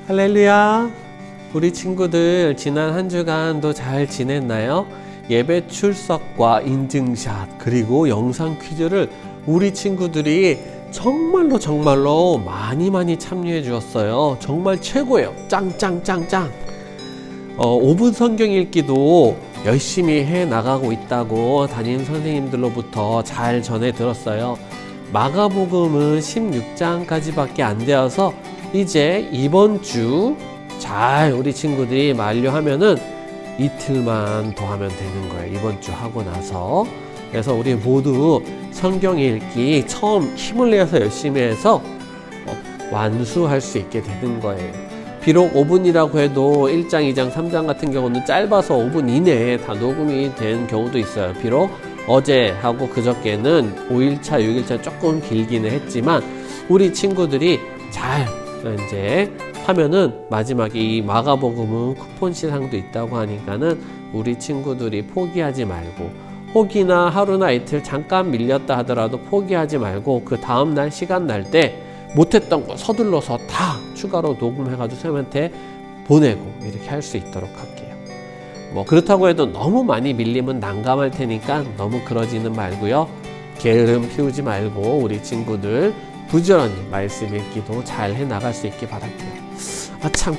할렐루야. 우리 친구들 지난 한 주간도 잘 지냈나요? 예배 출석과 인증샷 그리고 영상 퀴즈를 우리 친구들이 정말로 많이 참여해 주었어요. 정말 최고예요. 짱짱짱짱. 5분 성경 읽기도 열심히 해 나가고 있다고 담임 선생님들로부터 잘 전해 들었어요. 마가복음은 16장까지밖에 안 되어서 이제 이번 주 잘 우리 친구들이 만료하면은 이틀만 더 하면 되는 거예요. 이번 주 하고 나서. 그래서 우리 모두 성경 읽기 처음 힘을 내서 열심히 해서 완수할 수 있게 되는 거예요. 비록 5분이라고 해도 1장, 2장, 3장 같은 경우는 짧아서 5분 이내에 다 녹음이 된 경우도 있어요. 비록 어제하고 그저께는 5일차, 6일차 조금 길기는 했지만 우리 친구들이 잘 이제 하면은 마지막에 이 마가복음은 쿠폰 시상도 있다고 하니까는 우리 친구들이 포기하지 말고 혹이나 하루나 이틀 잠깐 밀렸다 하더라도 포기하지 말고 그 다음날 시간 날 때 못했던 거 서둘러서 다 추가로 녹음해가지고 선생님한테 보내고 이렇게 할 수 있도록 할게요. 뭐 그렇다고 해도 너무 많이 밀리면 난감할 테니까 너무 그러지는 말고요. 게으름 피우지 말고 우리 친구들 부지런히 말씀 읽기도 잘 해나갈 수 있게 바랄게요.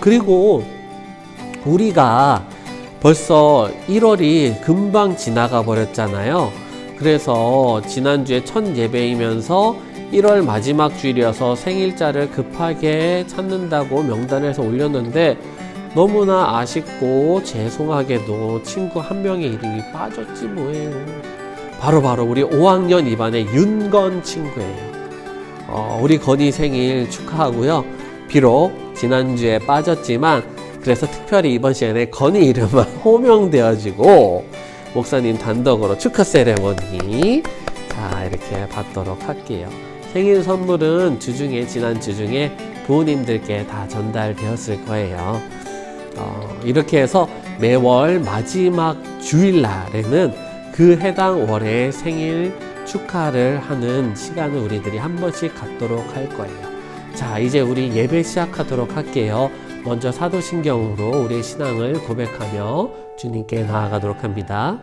그리고 우리가 벌써 1월이 금방 지나가 버렸잖아요. 그래서 지난주에 첫 예배이면서 1월 마지막 주일이어서 생일자를 급하게 찾는다고 명단에서 올렸는데 너무나 아쉽고 죄송하게도 친구 한 명의 이름이 빠졌지 뭐예요. 바로 우리 5학년 2반의 윤건 친구예요. 우리 건이 생일 축하하고요. 비록 지난주에 빠졌지만 그래서 특별히 이번 시간에 건이 이름만 호명되어지고 목사님 단독으로 축하 세레머니 이렇게 받도록 할게요. 생일 선물은 지난 주중에 부모님들께 다 전달되었을 거예요. 이렇게 해서 매월 마지막 주일날에는 그 해당 월의 생일 축하를 하는 시간을 우리들이 한 번씩 갖도록 할 거예요. 자, 이제 우리 예배 시작하도록 할게요. 먼저 사도신경으로 우리의 신앙을 고백하며 주님께 나아가도록 합니다.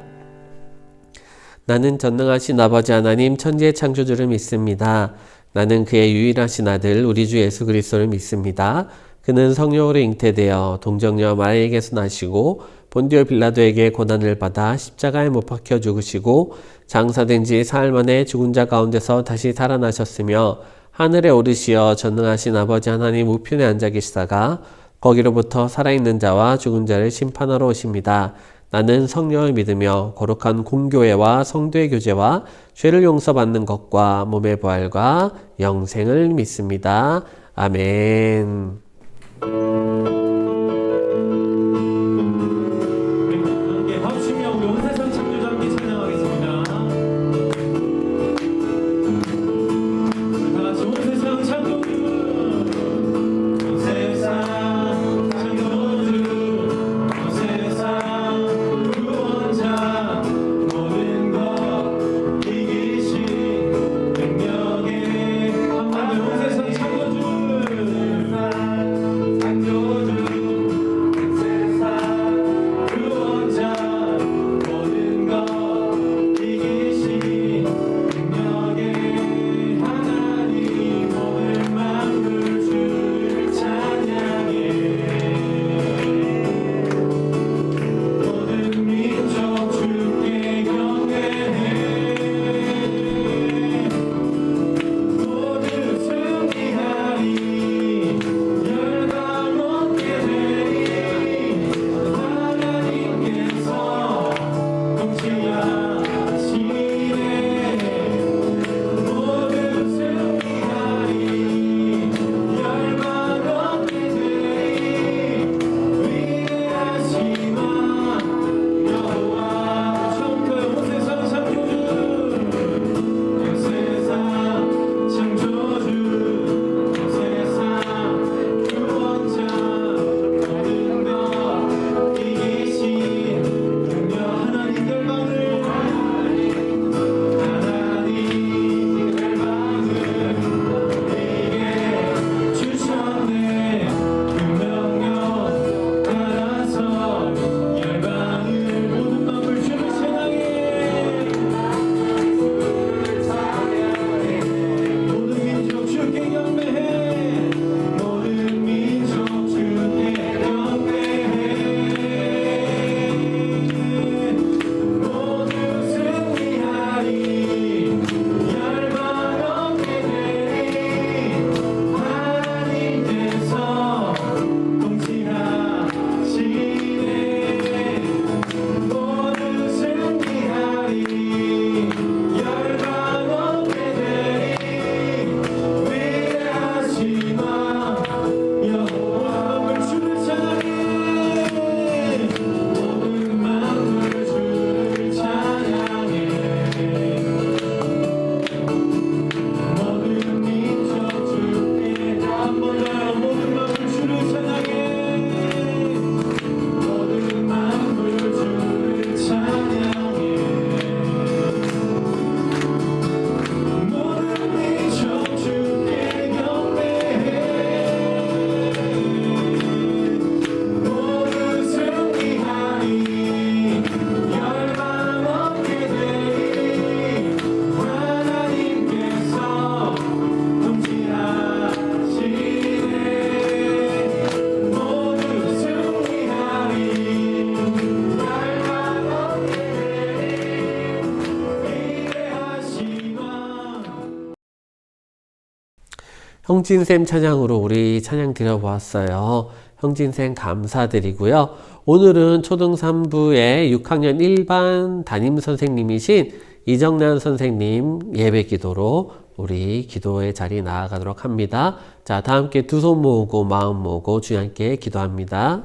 나는 전능하신 아버지 하나님 천지의 창조주를 믿습니다. 나는 그의 유일하신 아들 우리 주 예수 그리스도를 믿습니다. 그는 성령으로 잉태되어 동정녀 마리아에게서 나시고 본디오 빌라도에게 고난을 받아 십자가에 못 박혀 죽으시고 장사된 지 사흘 만에 죽은 자 가운데서 다시 살아나셨으며 하늘에 오르시어 전능하신 아버지 하나님 우편에 앉아 계시다가 거기로부터 살아있는 자와 죽은 자를 심판하러 오십니다. 나는 성령을 믿으며 거룩한 공교회와 성도의 교제와 죄를 용서받는 것과 몸의 부활과 영생을 믿습니다. 아멘. 창조주 형진쌤 찬양으로 우리 찬양 드려보았어요. 형진쌤 감사드리고요. 오늘은 초등 3부의 6학년 1반 담임 선생님이신 이정란 선생님 예배 기도로 우리 기도의 자리 나아가도록 합니다. 자, 다 함께 두 손 모으고 마음 모으고 주님 함께 기도합니다.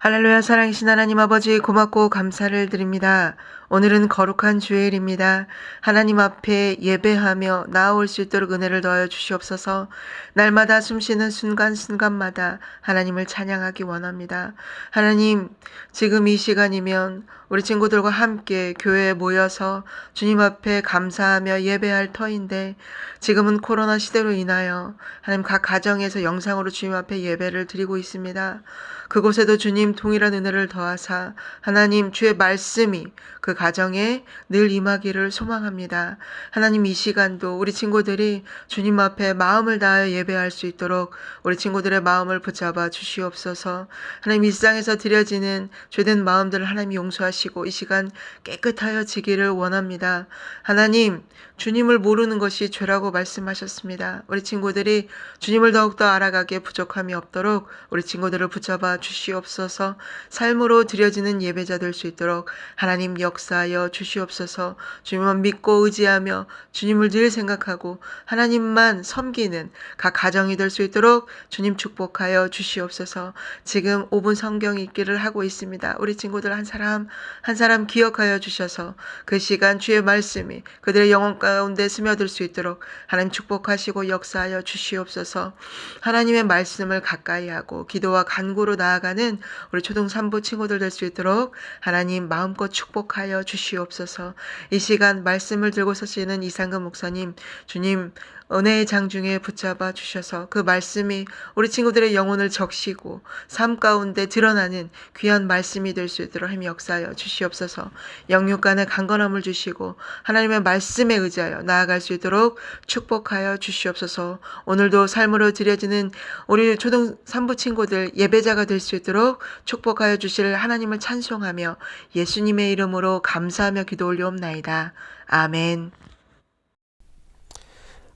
할렐루야. 사랑이신 하나님 아버지 고맙고 감사를 드립니다. 오늘은 거룩한 주일입니다. 하나님 앞에 예배하며 나아올 수 있도록 은혜를 더하여 주시옵소서. 날마다 숨쉬는 순간순간마다 하나님을 찬양하기 원합니다. 하나님, 지금 이 시간이면 우리 친구들과 함께 교회에 모여서 주님 앞에 감사하며 예배할 터인데 지금은 코로나 시대로 인하여 하나님 각 가정에서 영상으로 주님 앞에 예배를 드리고 있습니다. 그곳에도 주님 동일한 은혜를 더하사 하나님 주의 말씀이 그 가정에 늘 임하기를 소망합니다. 하나님 이 시간도 우리 친구들이 주님 앞에 마음을 다하여 예배할 수 있도록 우리 친구들의 마음을 붙잡아 주시옵소서. 하나님 일상에서 드려지는 죄된 마음들을 하나님 용서하시고 이 시간 깨끗하여 지기를 원합니다. 하나님 주님을 모르는 것이 죄라고 말씀하셨습니다. 우리 친구들이 주님을 더욱더 알아가기에 부족함이 없도록 우리 친구들을 붙잡아 주시옵소서. 삶으로 드려지는 예배자 될 수 있도록 하나님 역사하여 주시옵소서. 주님만 믿고 의지하며 주님을 늘 생각하고 하나님만 섬기는 각 가정이 될 수 있도록 주님 축복하여 주시옵소서. 지금 5분 성경 읽기를 하고 있습니다. 우리 친구들 한 사람 한 사람 기억하여 주셔서 그 시간 주의 말씀이 그들의 영혼 가운데 스며들 수 있도록 하나님 축복하시고 역사하여 주시옵소서. 하나님의 말씀을 가까이 하고 기도와 간구로 나아가는 우리 초등 3부 친구들 될 수 있도록 하나님 마음껏 축복하여 주시옵소서. 이 시간 말씀을 들고 서시는 이상근 목사님, 주님 은혜의 장중에 붙잡아 주셔서 그 말씀이 우리 친구들의 영혼을 적시고 삶 가운데 드러나는 귀한 말씀이 될 수 있도록 하나님 역사하여 주시옵소서. 영육간의 강건함을 주시고 하나님의 말씀에 의지하여 나아갈 수 있도록 축복하여 주시옵소서. 오늘도 삶으로 드려지는 우리 초등 3부 친구들 예배자가 될 수 있도록 축복하여 주실 하나님을 찬송하며 예수님의 이름으로 감사하며 기도 올려옵나이다. 아멘.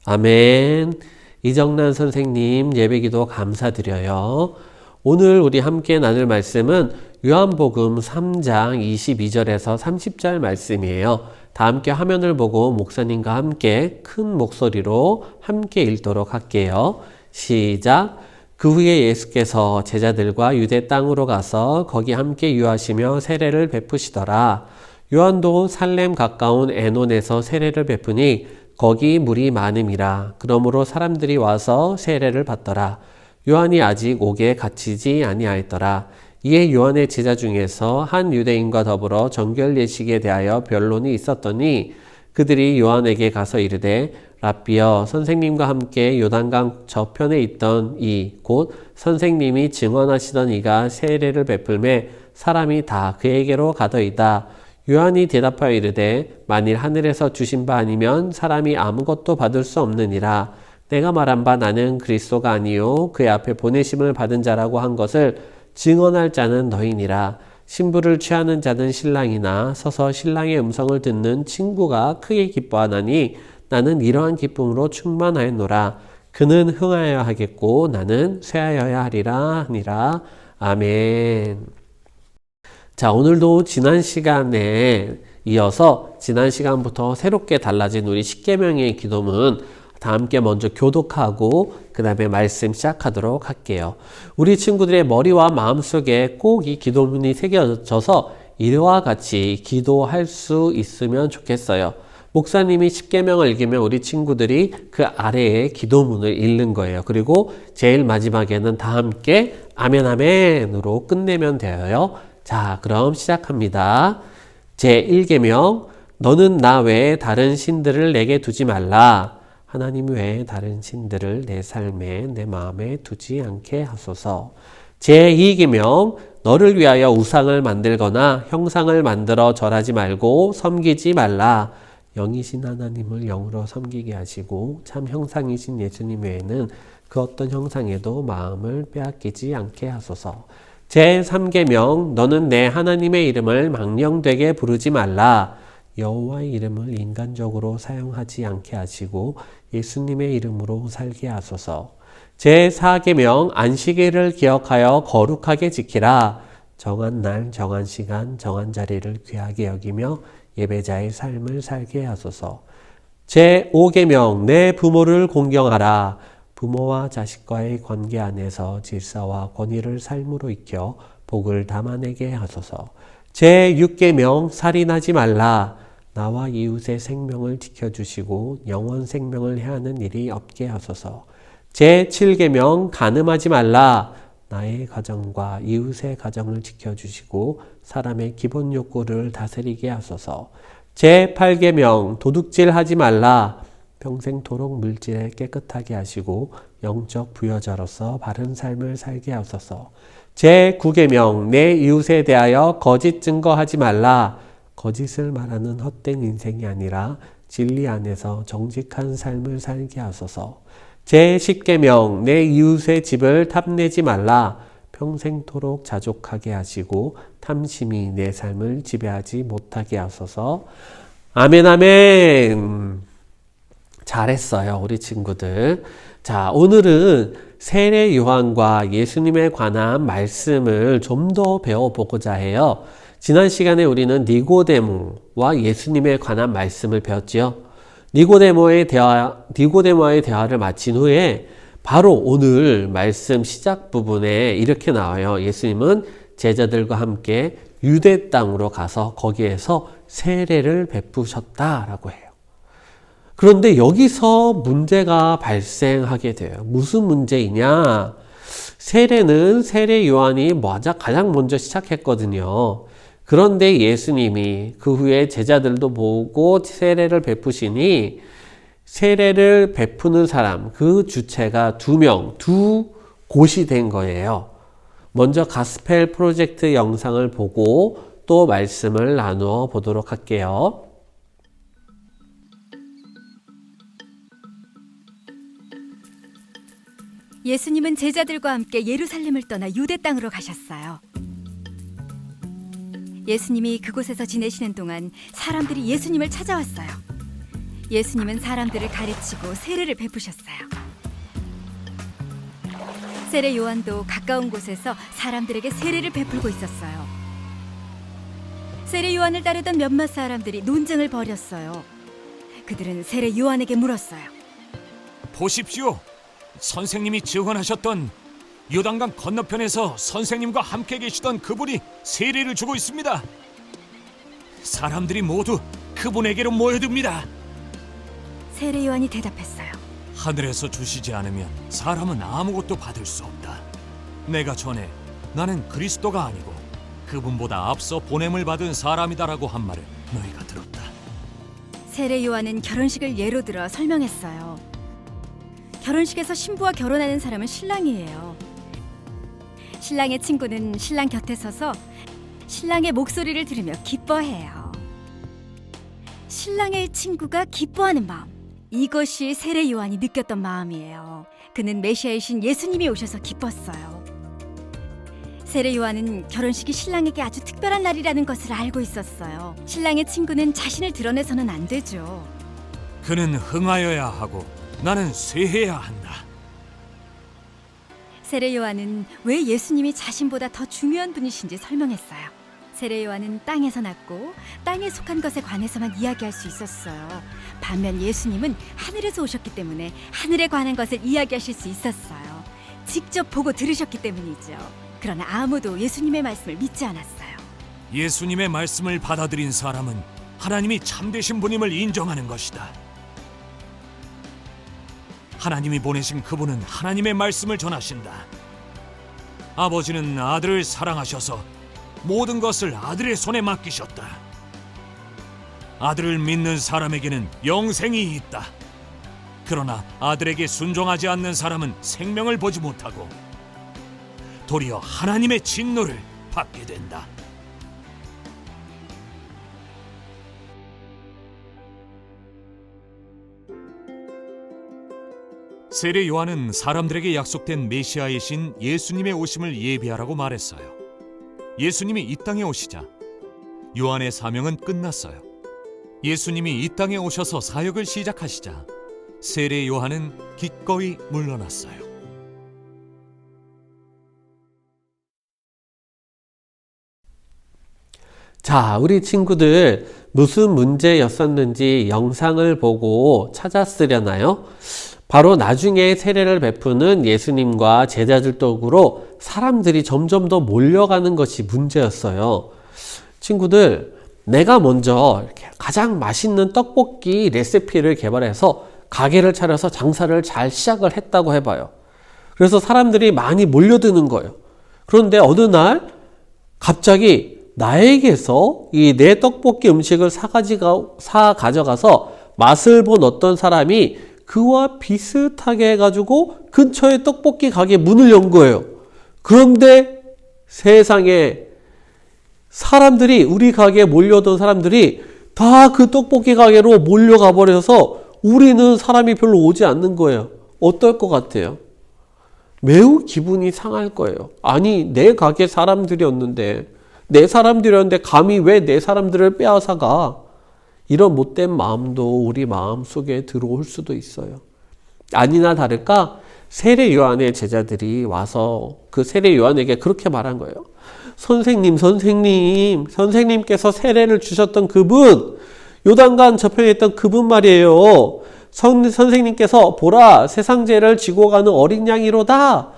아멘. 이정란 선생님 예배기도 감사드려요. 오늘 우리 함께 나눌 말씀은 요한복음 3장 22절에서 30절 말씀이에요. 다 함께 화면을 보고 목사님과 함께 큰 목소리로 함께 읽도록 할게요. 시작. 그 후에 예수께서 제자들과 유대 땅으로 가서 거기 함께 유하시며 세례를 베푸시더라. 요한도 살렘 가까운 에논에서 세례를 베푸니 거기 물이 많음이라. 그러므로 사람들이 와서 세례를 받더라. 요한이 아직 옥에 갇히지 아니하였더라. 이에 요한의 제자 중에서 한 유대인과 더불어 정결 예식에 대하여 변론이 있었더니 그들이 요한에게 가서 이르되 랍비여, 선생님과 함께 요단강 저편에 있던 이 곧 선생님이 증언하시던 이가 세례를 베풀매 사람이 다 그에게로 가더이다. 요한이 대답하여 이르되 만일 하늘에서 주신 바 아니면 사람이 아무것도 받을 수 없느니라. 내가 말한 바 나는 그리스도가 아니요 그의 앞에 보내심을 받은 자라고 한 것을 증언할 자는 너희니라. 신부를 취하는 자는 신랑이나 서서 신랑의 음성을 듣는 친구가 크게 기뻐하나니 나는 이러한 기쁨으로 충만하였노라. 그는 흥하여야 하겠고 나는 쇠하여야 하리라 하니라. 아멘. 자, 오늘도 지난 시간에 이어서 지난 시간부터 새롭게 달라진 우리 십계명의 기도문 다 함께 먼저 교독하고 그 다음에 말씀 시작하도록 할게요. 우리 친구들의 머리와 마음속에 꼭 이 기도문이 새겨져서 이와 같이 기도할 수 있으면 좋겠어요. 목사님이 십계명을 읽으면 우리 친구들이 그 아래에 기도문을 읽는 거예요. 그리고 제일 마지막에는 다 함께 아멘 아멘으로 끝내면 돼요. 자, 그럼 시작합니다. 제1계명, 너는 나 외에 다른 신들을 내게 두지 말라. 하나님 외에 다른 신들을 내 삶에 내 마음에 두지 않게 하소서. 제2계명, 너를 위하여 우상을 만들거나 형상을 만들어 절하지 말고 섬기지 말라. 영이신 하나님을 영으로 섬기게 하시고 참 형상이신 예수님 외에는 그 어떤 형상에도 마음을 빼앗기지 않게 하소서. 제3계명, 너는 내 하나님의 이름을 망령되게 부르지 말라. 여호와의 이름을 인간적으로 사용하지 않게 하시고 예수님의 이름으로 살게 하소서. 제4계명 안식일을 기억하여 거룩하게 지키라. 정한 날, 정한 시간, 정한 자리를 귀하게 여기며 예배자의 삶을 살게 하소서. 제5계명 내 부모를 공경하라. 부모와 자식과의 관계 안에서 질서와 권위를 삶으로 익혀 복을 담아내게 하소서. 제6계명 살인하지 말라. 나와 이웃의 생명을 지켜주시고 영원 생명을 해하는 일이 없게 하소서. 제7계명 간음하지 말라. 나의 가정과 이웃의 가정을 지켜주시고 사람의 기본 욕구를 다스리게 하소서. 제8계명 도둑질하지 말라. 평생토록 물질에 깨끗하게 하시고 영적 부여자로서 바른 삶을 살게 하소서. 제9계명 내 이웃에 대하여 거짓 증거하지 말라. 거짓을 말하는 헛된 인생이 아니라 진리 안에서 정직한 삶을 살게 하소서. 제10계명 내 이웃의 집을 탐내지 말라. 평생토록 자족하게 하시고 탐심이 내 삶을 지배하지 못하게 하소서. 아멘 아멘. 잘했어요 우리 친구들. 자, 오늘은 세례 요한과 예수님에 관한 말씀을 좀 더 배워보고자 해요. 지난 시간에 우리는 니고데모와 예수님에 관한 말씀을 배웠지요. 니고데모와의 대화를 마친 후에 바로 오늘 말씀 시작 부분에 이렇게 나와요. 예수님은 제자들과 함께 유대 땅으로 가서 거기에서 세례를 베푸셨다라고 해요. 그런데 여기서 문제가 발생하게 돼요. 무슨 문제이냐? 세례는 세례 요한이 가장 먼저 시작했거든요. 그런데 예수님이 그 후에 제자들도 보고 세례를 베푸시니 세례를 베푸는 사람, 그 주체가 두 곳이 된 거예요. 먼저 가스펠 프로젝트 영상을 보고 또 말씀을 나누어 보도록 할게요. 예수님은 제자들과 함께 예루살렘을 떠나 유대 땅으로 가셨어요. 예수님이 그곳에서 지내시는 동안 사람들이 예수님을 찾아왔어요. 예수님은 사람들을 가르치고 세례를 베푸셨어요. 세례 요한도 가까운 곳에서 사람들에게 세례를 베풀고 있었어요. 세례 요한을 따르던 몇몇 사람들이 논쟁을 벌였어요. 그들은 세례 요한에게 물었어요. 보십시오. 선생님이 증언하셨던 요단강 건너편에서 선생님과 함께 계시던 그분이 세례를 주고 있습니다. 사람들이 모두 그분에게로 모여듭니다. 세례 요한이 대답했어요. 하늘에서 주시지 않으면 사람은 아무것도 받을 수 없다. 내가 전에 나는 그리스도가 아니고 그분보다 앞서 보냄을 받은 사람이다라고 한 말을 너희가 들었다. 세례 요한은 결혼식을 예로 들어 설명했어요. 결혼식에서 신부와 결혼하는 사람은 신랑이에요. 신랑의 친구는 신랑 곁에 서서 신랑의 목소리를 들으며 기뻐해요. 신랑의 친구가 기뻐하는 마음, 이것이 세례 요한이 느꼈던 마음이에요. 그는 메시아이신 예수님이 오셔서 기뻤어요. 세례 요한은 결혼식이 신랑에게 아주 특별한 날이라는 것을 알고 있었어요. 신랑의 친구는 자신을 드러내서는 안 되죠. 그는 흥하여야 하고 나는 쇠해야 한다. 세례 요한은 왜 예수님이 자신보다 더 중요한 분이신지 설명했어요. 세례 요한은 땅에서 났고 땅에 속한 것에 관해서만 이야기할 수 있었어요. 반면 예수님은 하늘에서 오셨기 때문에 하늘에 관한 것을 이야기하실 수 있었어요. 직접 보고 들으셨기 때문이죠. 그러나 아무도 예수님의 말씀을 믿지 않았어요. 예수님의 말씀을 받아들인 사람은 하나님이 참되신 분임을 인정하는 것이다. 하나님이 보내신 그분은 하나님의 말씀을 전하신다. 아버지는 아들을 사랑하셔서 모든 것을 아들의 손에 맡기셨다. 아들을 믿는 사람에게는 영생이 있다. 그러나 아들에게 순종하지 않는 사람은 생명을 보지 못하고 도리어 하나님의 진노를 받게 된다. 세례 요한은 사람들에게 약속된 메시아이신 예수님의 오심을 예비하라고 말했어요. 예수님이 이 땅에 오시자 요한의 사명은 끝났어요. 예수님이 이 땅에 오셔서 사역을 시작하시자 세례 요한은 기꺼이 물러났어요. 자, 우리 친구들 무슨 문제였었는지 영상을 보고 찾았으려나요? 바로 나중에 세례를 베푸는 예수님과 제자들 쪽으로 사람들이 점점 더 몰려가는 것이 문제였어요. 친구들, 내가 먼저 이렇게 가장 맛있는 떡볶이 레시피를 개발해서 가게를 차려서 장사를 잘 시작을 했다고 해봐요. 그래서 사람들이 많이 몰려드는 거예요. 그런데 어느 날 갑자기 나에게서 이 내 떡볶이 음식을 사 가져가서 맛을 본 어떤 사람이 그와 비슷하게 해가지고 근처에 떡볶이 가게 문을 연 거예요. 그런데 세상에 사람들이, 우리 가게에 몰려오던 사람들이 다 그 떡볶이 가게로 몰려가 버려서 우리는 사람이 별로 오지 않는 거예요. 어떨 것 같아요? 매우 기분이 상할 거예요. 아니, 내 가게 사람들이었는데, 내 사람들이었는데 감히 왜 내 사람들을 빼앗아가? 이런 못된 마음도 우리 마음 속에 들어올 수도 있어요. 아니나 다를까 세례 요한의 제자들이 와서 그 세례 요한에게 그렇게 말한 거예요. 선생님께서 세례를 주셨던 그분, 요단강 저편에 있던 그분 말이에요. 선생님께서 보라, 세상 죄를 지고 가는 어린 양이로다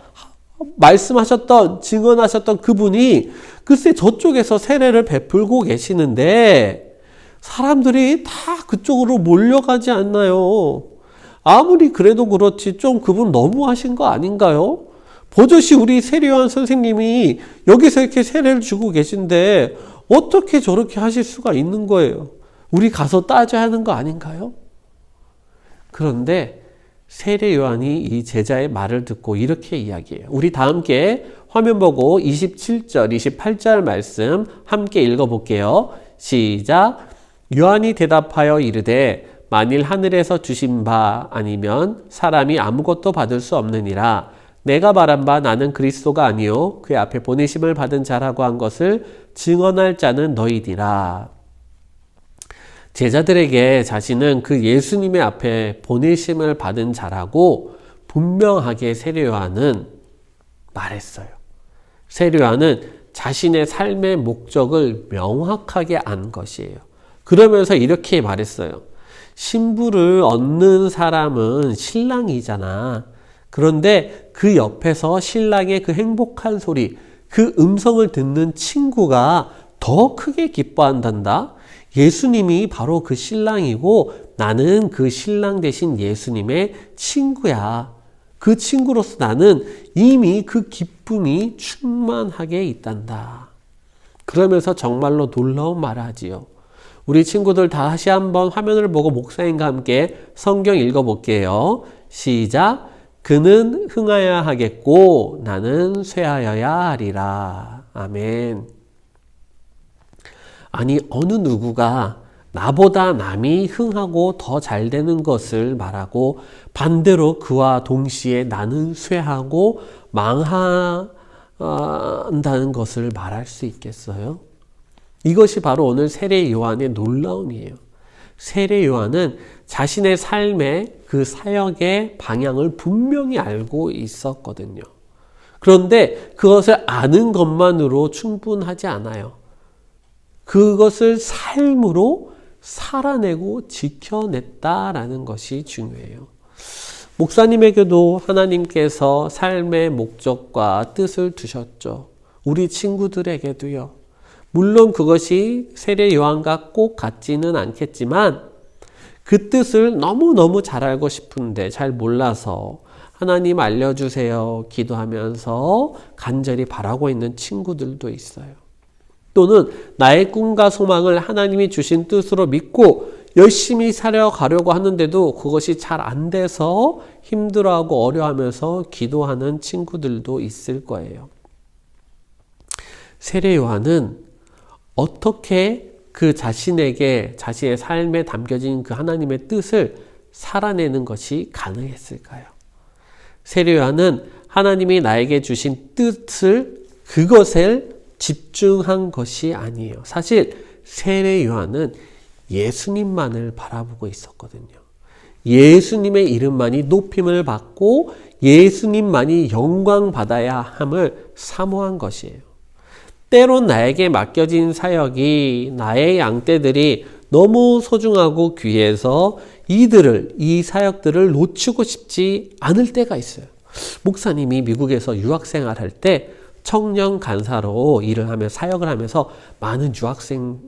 말씀하셨던, 증언하셨던 그분이 글쎄 저쪽에서 세례를 베풀고 계시는데 사람들이 다 그쪽으로 몰려가지 않나요? 아무리 그래도 그렇지 좀 그분 너무하신 거 아닌가요? 버젓이 우리 세례요한 선생님이 여기서 이렇게 세례를 주고 계신데 어떻게 저렇게 하실 수가 있는 거예요? 우리 가서 따져야 하는 거 아닌가요? 그런데 세례 요한이 이 제자의 말을 듣고 이렇게 이야기해요. 우리 다 함께 화면 보고 27절, 28절 말씀 함께 읽어볼게요. 시작. 요한이 대답하여 이르되 만일 하늘에서 주신 바 아니면 사람이 아무것도 받을 수 없느니라. 내가 말한 바 나는 그리스도가 아니요 그의 앞에 보내심을 받은 자라고 한 것을 증언할 자는 너희니라. 제자들에게 자신은 그 예수님의 앞에 보내심을 받은 자라고 분명하게 세례 요한은 말했어요. 세례 요한은 자신의 삶의 목적을 명확하게 안 것이에요. 그러면서 이렇게 말했어요. 신부를 얻는 사람은 신랑이잖아. 그런데 그 옆에서 신랑의 그 행복한 소리, 그 음성을 듣는 친구가 더 크게 기뻐한단다. 예수님이 바로 그 신랑이고 나는 그 신랑 대신 예수님의 친구야. 그 친구로서 나는 이미 그 기쁨이 충만하게 있단다. 그러면서 정말로 놀라운 말을 하지요. 우리 친구들 다시 한번 화면을 보고 목사님과 함께 성경 읽어볼게요. 시작. 그는 흥하여야 하겠고 나는 쇠하여야 하리라. 아멘. 아니, 어느 누구가 나보다 남이 흥하고 더 잘 되는 것을 말하고 반대로 그와 동시에 나는 쇠하고 망한다는 것을 말할 수 있겠어요? 이것이 바로 오늘 세례 요한의 놀라움이에요. 세례 요한은 자신의 삶의 그 사역의 방향을 분명히 알고 있었거든요. 그런데 그것을 아는 것만으로 충분하지 않아요. 그것을 삶으로 살아내고 지켜냈다라는 것이 중요해요. 목사님에게도 하나님께서 삶의 목적과 뜻을 두셨죠. 우리 친구들에게도요. 물론 그것이 세례 요한과 꼭 같지는 않겠지만 그 뜻을 너무너무 잘 알고 싶은데 잘 몰라서 하나님 알려주세요 기도하면서 간절히 바라고 있는 친구들도 있어요. 또는 나의 꿈과 소망을 하나님이 주신 뜻으로 믿고 열심히 살아가려고 하는데도 그것이 잘 안 돼서 힘들어하고 어려워하면서 기도하는 친구들도 있을 거예요. 세례 요한은 어떻게 그 자신에게 자신의 삶에 담겨진 그 하나님의 뜻을 살아내는 것이 가능했을까요? 세례 요한은 하나님이 나에게 주신 뜻을 그것을 집중한 것이 아니에요. 사실 세례 요한은 예수님만을 바라보고 있었거든요. 예수님의 이름만이 높임을 받고 예수님만이 영광 받아야 함을 사모한 것이에요. 때론 나에게 맡겨진 사역이, 나의 양떼들이 너무 소중하고 귀해서 이 사역들을 놓치고 싶지 않을 때가 있어요. 목사님이 미국에서 유학생활 할 때 청년 간사로 일을 하며 사역을 하면서 많은 유학생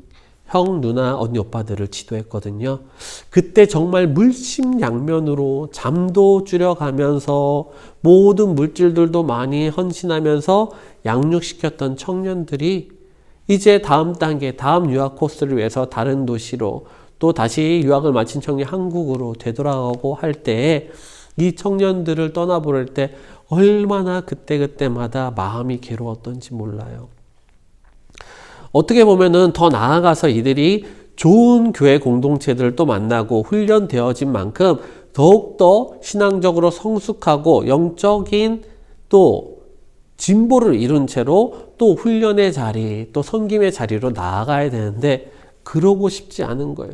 형, 누나, 언니, 오빠들을 지도했거든요. 그때 정말 물심양면으로 잠도 줄여가면서 모든 물질들도 많이 헌신하면서 양육시켰던 청년들이 이제 다음 단계, 다음 유학 코스를 위해서 다른 도시로 또 다시 유학을 마친 청년이 한국으로 되돌아가고 할 때에 이 청년들을 떠나보낼 때 얼마나 그때마다 마음이 괴로웠던지 몰라요. 어떻게 보면은 더 나아가서 이들이 좋은 교회 공동체들을 또 만나고 훈련되어진 만큼 더욱더 신앙적으로 성숙하고 영적인 또 진보를 이룬 채로 또 훈련의 자리, 또 섬김의 자리로 나아가야 되는데 그러고 싶지 않은 거예요.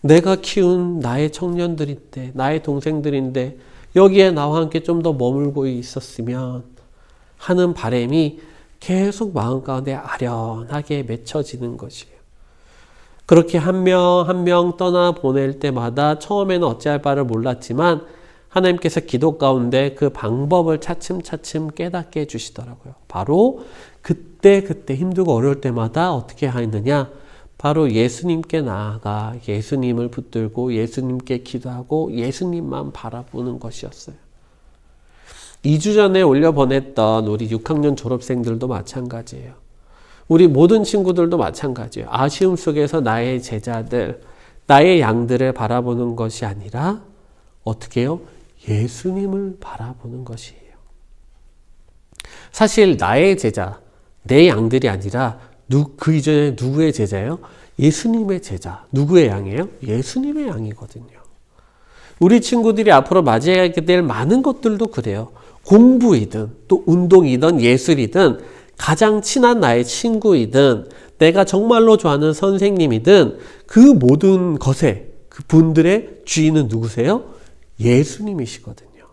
내가 키운 나의 청년들인데, 나의 동생들인데 여기에 나와 함께 좀 더 머물고 있었으면 하는 바람이 계속 마음 가운데 아련하게 맺혀지는 것이에요. 그렇게 한 명 한 명 떠나보낼 때마다 처음에는 어찌할 바를 몰랐지만 하나님께서 기도 가운데 그 방법을 차츰차츰 깨닫게 해주시더라고요. 바로 그때 힘들고 어려울 때마다 어떻게 하느냐? 바로 예수님께 나아가 예수님을 붙들고 예수님께 기도하고 예수님만 바라보는 것이었어요. 2주 전에 올려보냈던 우리 6학년 졸업생들도 마찬가지예요. 우리 모든 친구들도 마찬가지예요. 아쉬움 속에서 나의 제자들, 나의 양들을 바라보는 것이 아니라 어떻게 해요? 예수님을 바라보는 것이에요. 사실 나의 제자, 내 양들이 아니라 그 이전에 누구의 제자예요? 예수님의 제자. 누구의 양이에요? 예수님의 양이거든요. 우리 친구들이 앞으로 맞이하게 될 많은 것들도 그래요. 공부이든 또 운동이든 예술이든 가장 친한 나의 친구이든 내가 정말로 좋아하는 선생님이든 그 모든 것에 그 분들의 주인은 누구세요? 예수님이시거든요.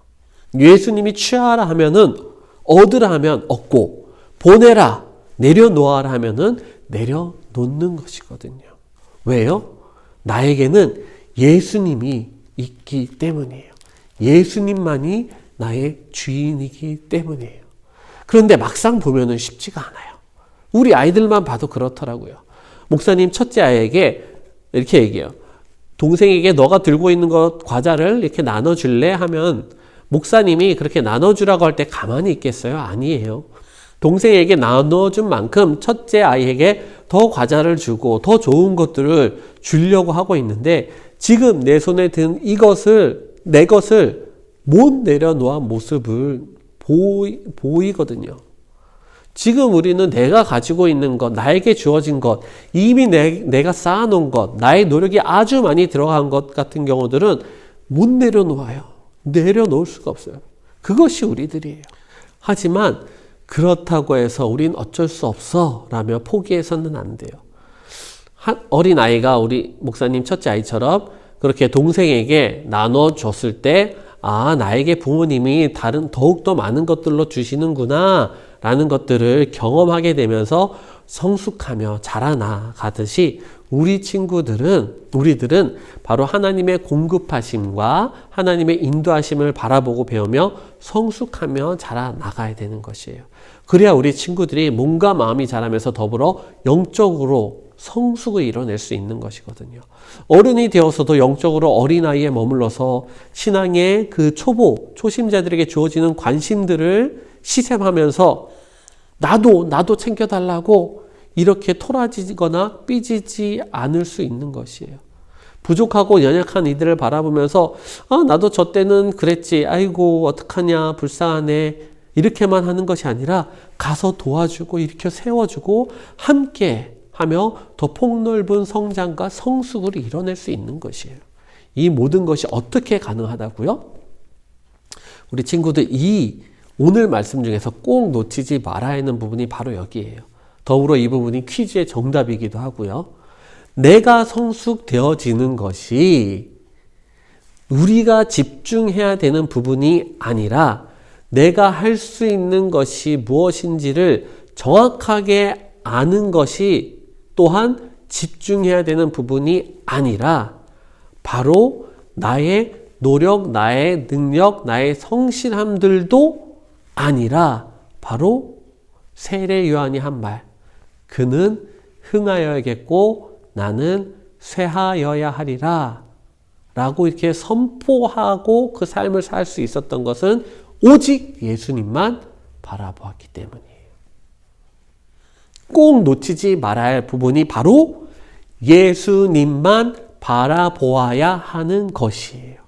예수님이 취하라 하면은 얻으라 하면 얻고 보내라 내려놓아라 하면은 내려놓는 것이거든요. 왜요? 나에게는 예수님이 있기 때문이에요. 예수님만이 나의 주인이기 때문이에요. 그런데 막상 보면은 쉽지가 않아요. 우리 아이들만 봐도 그렇더라고요. 목사님 첫째 아이에게 이렇게 얘기해요. 동생에게 너가 들고 있는 것 과자를 이렇게 나눠줄래? 하면 목사님이 그렇게 나눠주라고 할 때 가만히 있겠어요? 아니에요. 동생에게 나눠준 만큼 첫째 아이에게 더 과자를 주고 더 좋은 것들을 주려고 하고 있는데 지금 내 손에 든 내 것을 못 내려놓은 모습을 보이거든요. 지금 우리는 내가 가지고 있는 것, 나에게 주어진 것, 이미 내가 쌓아놓은 것, 나의 노력이 아주 많이 들어간 것 같은 경우들은 못 내려놓아요. 내려놓을 수가 없어요. 그것이 우리들이에요. 하지만 그렇다고 해서 우린 어쩔 수 없어 라며 포기해서는 안 돼요. 어린 아이가 우리 목사님 첫째 아이처럼 그렇게 동생에게 나눠줬을 때 나에게 부모님이 더욱더 많은 것들로 주시는구나 라는 것들을 경험하게 되면서 성숙하며 자라나가듯이 우리들은 바로 하나님의 공급하심과 하나님의 인도하심을 바라보고 배우며 성숙하며 자라나가야 되는 것이에요. 그래야 우리 친구들이 몸과 마음이 자라면서 더불어 영적으로 성숙을 이뤄낼 수 있는 것이거든요. 어른이 되어서도 영적으로 어린아이에 머물러서 신앙의 그 초심자들에게 주어지는 관심들을 시샘하면서 나도 챙겨달라고 이렇게 토라지거나 삐지지 않을 수 있는 것이에요. 부족하고 연약한 이들을 바라보면서 나도 저 때는 그랬지. 아이고 어떡하냐 불쌍하네. 이렇게만 하는 것이 아니라 가서 도와주고 일으켜 세워주고 함께 하며 더 폭넓은 성장과 성숙을 이뤄낼 수 있는 것이에요. 이 모든 것이 어떻게 가능하다고요? 우리 친구들 오늘 말씀 중에서 꼭 놓치지 말아야 하는 부분이 바로 여기에요. 더불어 이 부분이 퀴즈의 정답이기도 하고요. 내가 성숙되어지는 것이 우리가 집중해야 되는 부분이 아니라 내가 할 수 있는 것이 무엇인지를 정확하게 아는 것이 또한 집중해야 되는 부분이 아니라 바로 나의 노력, 나의 능력, 나의 성실함들도 아니라 바로 세례 요한이 한 말, 그는 흥하여야겠고 나는 쇠하여야 하리라 라고 이렇게 선포하고 그 삶을 살 수 있었던 것은 오직 예수님만 바라보았기 때문이에요. 꼭 놓치지 말아야 할 부분이 바로 예수님만 바라보아야 하는 것이에요.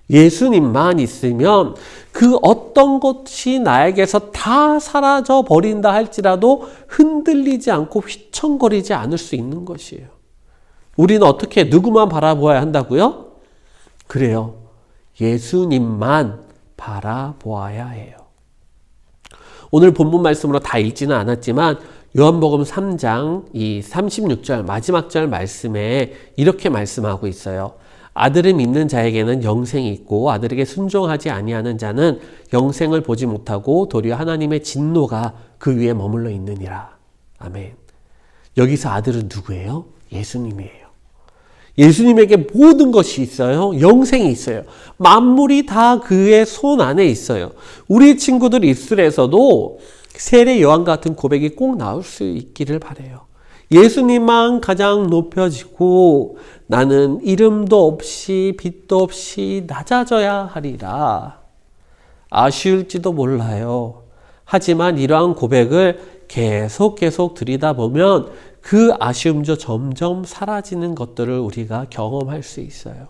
예수님만 있으면 그 어떤 것이 나에게서 다 사라져 버린다 할지라도 흔들리지 않고 휘청거리지 않을 수 있는 것이에요. 우리는 어떻게 누구만 바라보아야 한다고요? 그래요. 예수님만 바라보아야 해요. 오늘 본문 말씀으로 다 읽지는 않았지만 요한복음 3장 이 36절 마지막 절 말씀에 이렇게 말씀하고 있어요. 아들을 믿는 자에게는 영생이 있고 아들에게 순종하지 아니하는 자는 영생을 보지 못하고 도리어 하나님의 진노가 그 위에 머물러 있느니라. 아멘. 여기서 아들은 누구예요? 예수님이에요. 예수님에게 모든 것이 있어요. 영생이 있어요. 만물이 다 그의 손 안에 있어요. 우리 친구들 입술에서도 세례 요한 같은 고백이 꼭 나올 수 있기를 바라요. 예수님만 가장 높여지고 나는 이름도 없이 빛도 없이 낮아져야 하리라. 아쉬울지도 몰라요. 하지만 이러한 고백을 계속 들이다보면 그 아쉬움도 점점 사라지는 것들을 우리가 경험할 수 있어요.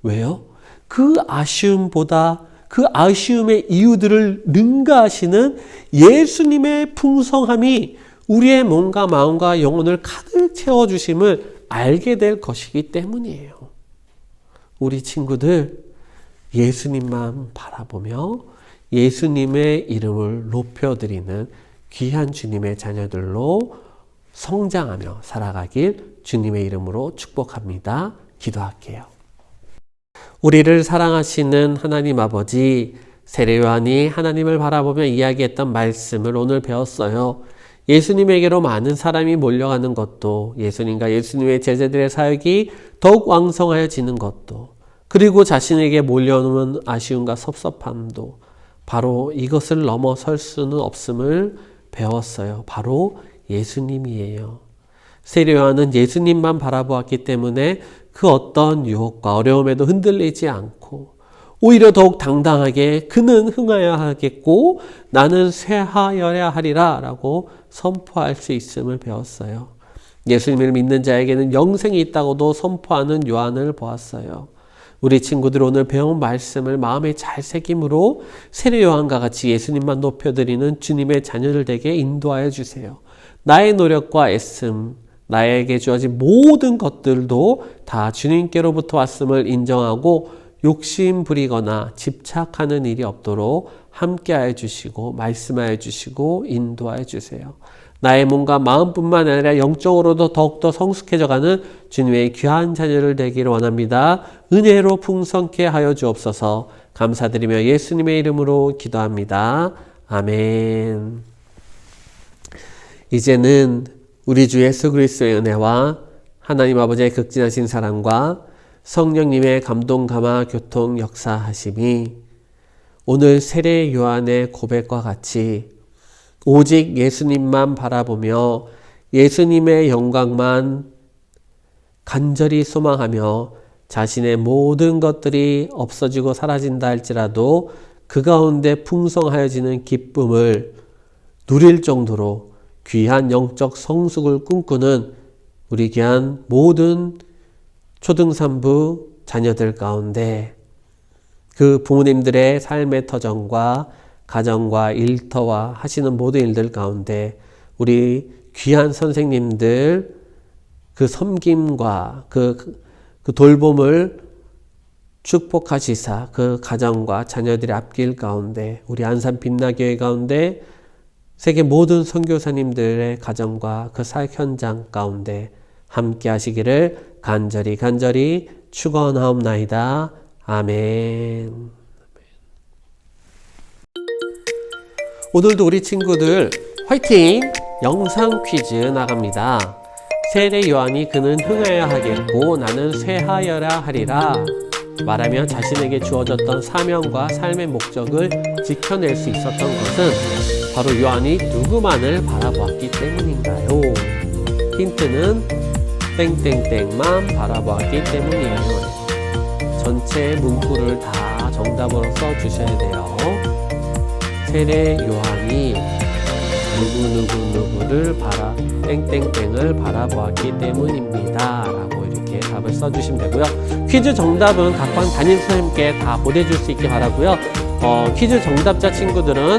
왜요? 그 아쉬움보다 그 아쉬움의 이유들을 능가하시는 예수님의 풍성함이 우리의 몸과 마음과 영혼을 가득 채워주심을 알게 될 것이기 때문이에요. 우리 친구들 예수님만 바라보며 예수님의 이름을 높여드리는 귀한 주님의 자녀들로 성장하며 살아가길 주님의 이름으로 축복합니다. 기도할게요. 우리를 사랑하시는 하나님 아버지, 세례 요한이 하나님을 바라보며 이야기했던 말씀을 오늘 배웠어요. 예수님에게로 많은 사람이 몰려가는 것도, 예수님과 예수님의 제자들의 사역이 더욱 왕성하여지는 것도, 그리고 자신에게 몰려오는 아쉬움과 섭섭함도 바로 이것을 넘어설 수는 없음을 배웠어요. 바로 예수님이에요. 세례 요한은 예수님만 바라보았기 때문에 그 어떤 유혹과 어려움에도 흔들리지 않고 오히려 더욱 당당하게 그는 흥하여야 하겠고 나는 쇠하여야 하리라 라고 선포할 수 있음을 배웠어요. 예수님을 믿는 자에게는 영생이 있다고도 선포하는 요한을 보았어요. 우리 친구들 오늘 배운 말씀을 마음에 잘 새김으로 세례 요한과 같이 예수님만 높여드리는 주님의 자녀들 되게 인도하여 주세요. 나의 노력과 애씀, 나에게 주어진 모든 것들도 다 주님께로부터 왔음을 인정하고 욕심 부리거나 집착하는 일이 없도록 함께하여 주시고 말씀하여 주시고 인도하여 주세요. 나의 몸과 마음뿐만 아니라 영적으로도 더욱더 성숙해져가는 주님의 귀한 자녀를 되기를 원합니다. 은혜로 풍성케 하여 주옵소서. 감사드리며 예수님의 이름으로 기도합니다. 아멘. 이제는 우리 주 예수 그리스도의 은혜와 하나님 아버지의 극진하신 사랑과 성령님의 감동 감화 교통 역사하심이 오늘 세례 요한의 고백과 같이 오직 예수님만 바라보며 예수님의 영광만 간절히 소망하며 자신의 모든 것들이 없어지고 사라진다 할지라도 그 가운데 풍성하여지는 기쁨을 누릴 정도로 귀한 영적 성숙을 꿈꾸는 우리 귀한 모든 초등산부 자녀들 가운데 그 부모님들의 삶의 터전과 가정과 일터와 하시는 모든 일들 가운데 우리 귀한 선생님들 그 섬김과 그 돌봄을 축복하시사 그 가정과 자녀들의 앞길 가운데 우리 안산 빛나교회 가운데 세계 모든 선교사님들의 가정과 그 사역 현장 가운데 함께 하시기를 간절히 축원하옵나이다. 아멘. 오늘도 우리 친구들 화이팅! 영상 퀴즈 나갑니다. 세례 요한이 그는 흥하여야 하겠고 나는 쇠하여라 하리라 말하며 자신에게 주어졌던 사명과 삶의 목적을 지켜낼 수 있었던 것은 바로 요한이 누구만을 바라보았기 때문인가요? 힌트는 땡땡땡만 바라보았기 때문이에요. 전체 문구를 다 정답으로 써주셔야 돼요. 세례 요한이 누구를 땡땡땡을 바라보았기 때문입니다. 라고 이렇게 답을 써주시면 되고요. 퀴즈 정답은 각반 담임선생님께 다 보내줄 수 있게 바라고요. 퀴즈 정답자 친구들은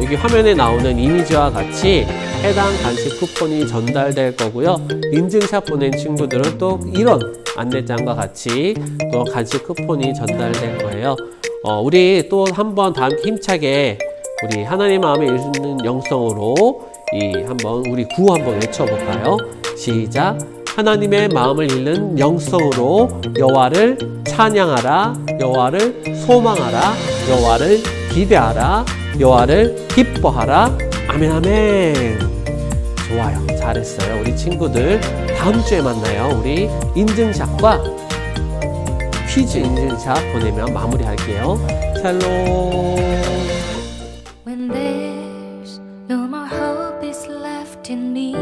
여기 화면에 나오는 이미지와 같이 해당 간식 쿠폰이 전달될 거고요. 인증샷 보낸 친구들은 또 이런 안내장과 같이 또 간식 쿠폰이 전달될 거예요. 우리 또 한번 다 함께 힘차게 우리 하나님 마음에 이르는 영성으로 한번 우리 구호 한번 외쳐볼까요? 시작! 하나님의 마음을 잃는 영성으로 여호와를 찬양하라, 여호와를 소망하라, 여호와를 기대하라, 여호와를 기뻐하라. 아멘 아멘. 좋아요, 잘했어요. 우리 친구들 다음 주에 만나요. 우리 인증샷과 퀴즈 인증샷 보내면 마무리할게요. 샬롬. When there's no more hope is left in me,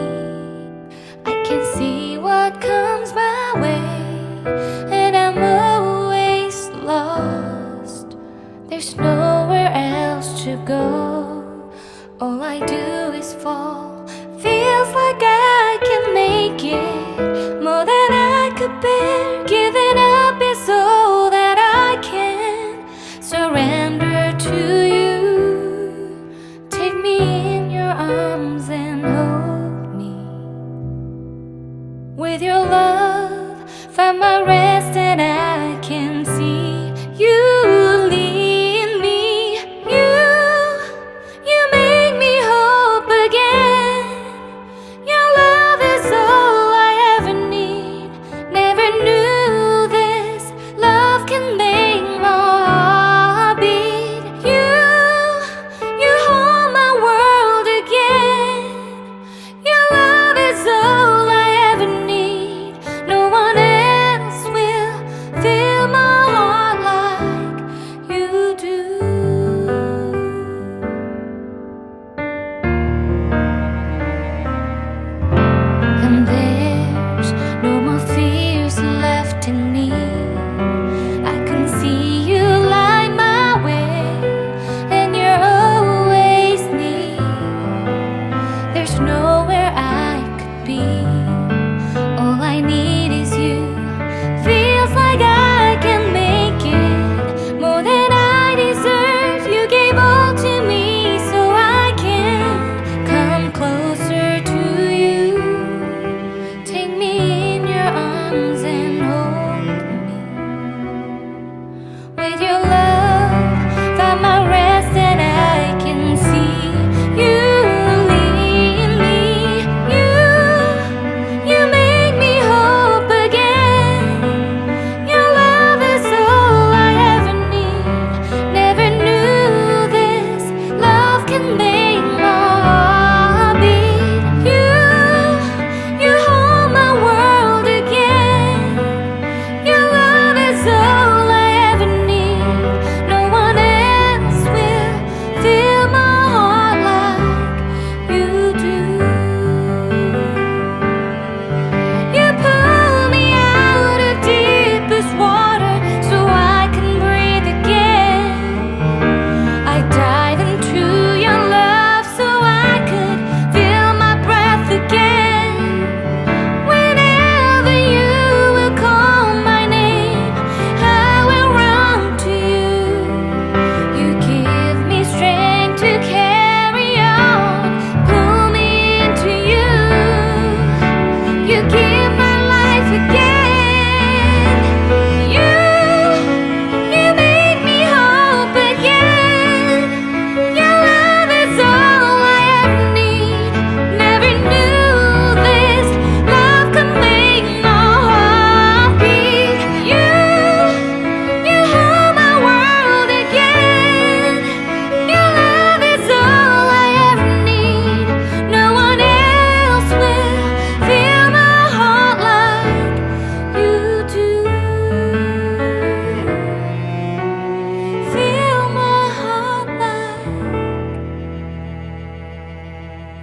I can see what comes my way, and I'm always lost. There's nowhere else to go. All I do is fall. Feels like I can make it more than I could bear. Giving up is all that I can surrender to you. Take me in your arms and hold me. With your love, find my rest and I can see you lead me. You make me hope again. Your love is all I ever need. Never knew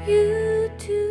you too.